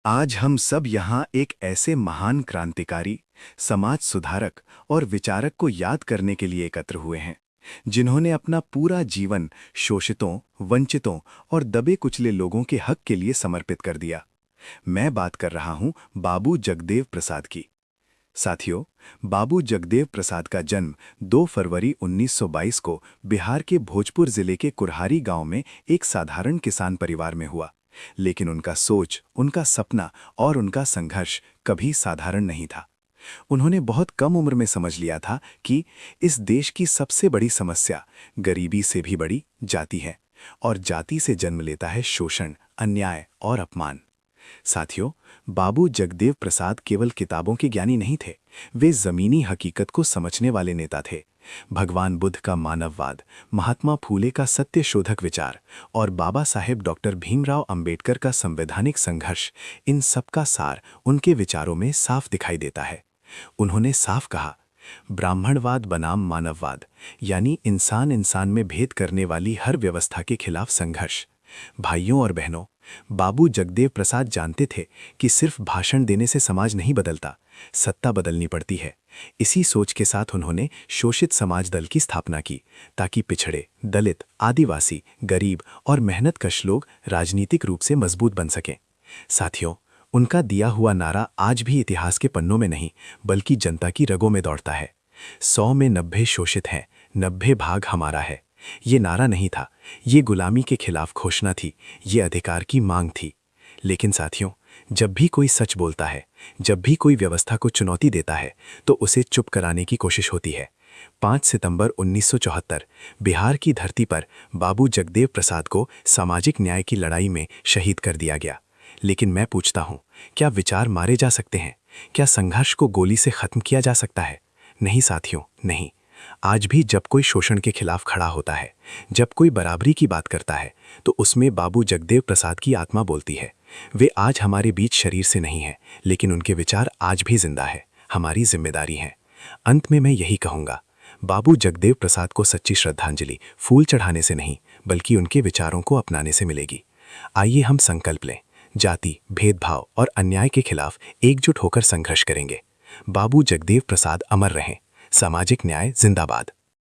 आज हम सब यहाँ एक ऐसे महान क्रांतिकारी, समाज सुधारक और विचारक को याद करने के लिए एकत्र हुए हैं, जिन्होंने अपना पूरा जीवन शोषितों, वंचितों और दबे कुचले लोगों के हक के लिए समर्पित कर दिया। मैं बात कर रहा हूँ बाबू जगदेव प्रसाद की। साथियों, बाबू जगदेव प्रसाद का जन्म 2 फरवरी 1922 को बिहार के भोजपुर जिले के कुरहारी गांव में एक साधारण किसान परिवार में हुआ। लेकिन उनका सोच, उनका सपना और उनका संघर्ष कभी साधारण नहीं था। उन्होंने बहुत कम उम्र में समझ लिया था कि इस देश की सबसे बड़ी समस्या गरीबी से भी बड़ी जाति है, और जाति से जन्म लेता है शोषण, अन्याय और अपमान। साथियों, बाबू जगदेव प्रसाद केवल किताबों के ज्ञानी नहीं थे, वे जमीनी हकीकत को समझने वाले नेता थे। भगवान बुद्ध का मानववाद, महात्मा फूले का सत्यशोधक विचार और बाबा साहेब डॉक्टर भीमराव अंबेडकर का संवैधानिक संघर्ष, इन सब का सार उनके विचारों में साफ दिखाई देता है। उन्होंने साफ कहा, ब्राह्मणवाद बनाम मानववाद, यानी इंसान इंसान में भेद करने वाली हर व्यवस्था के खिलाफ संघर्ष। भाइयों और बहनों, बाबू जगदेव प्रसाद जानते थे कि सिर्फ भाषण देने से समाज नहीं बदलता, सत्ता बदलनी पड़ती है। इसी सोच के साथ उन्होंने शोषित समाज दल की स्थापना की, ताकि पिछड़े, दलित, आदिवासी, गरीब और मेहनतकश लोग राजनीतिक रूप से मजबूत बन सकें। साथियों, उनका दिया हुआ नारा आज भी इतिहास के पन्नों में नहीं, बल्कि जनता की रगों में दौड़ता है। 100 में 90 शोषित हैं, 90 भाग हमारा है। ये नारा नहीं था, ये गुलामी के खिलाफ घोषणा थी, ये अधिकार की मांग थी। लेकिन साथियों, जब भी कोई सच बोलता है, जब भी कोई व्यवस्था को चुनौती देता है, तो उसे चुप कराने की कोशिश होती है। 5 सितंबर 1974 बिहार की धरती पर बाबू जगदेव प्रसाद को सामाजिक न्याय की लड़ाई में शहीद कर दिया गया। लेकिन मैं पूछता हूँ, क्या विचार मारे जा सकते हैं? क्या संघर्ष को गोली से खत्म किया जा सकता है? नहीं साथियों, नहीं। आज भी जब कोई शोषण के खिलाफ खड़ा होता है, जब कोई बराबरी की बात करता है, तो उसमें बाबू जगदेव प्रसाद की आत्मा बोलती है। वे आज हमारे बीच शरीर से नहीं हैं, लेकिन उनके विचार आज भी जिंदा है, हमारी जिम्मेदारी है। अंत में मैं यही कहूँगा, बाबू जगदेव प्रसाद को सच्ची श्रद्धांजलि फूल चढ़ाने से नहीं, बल्कि उनके विचारों को अपनाने से मिलेगी। आइए हम संकल्प लें, जाति, भेदभाव और अन्याय के खिलाफ एकजुट होकर संघर्ष करेंगे। बाबू जगदेव प्रसाद अमर रहें। सामाजिक न्याय जिंदाबाद।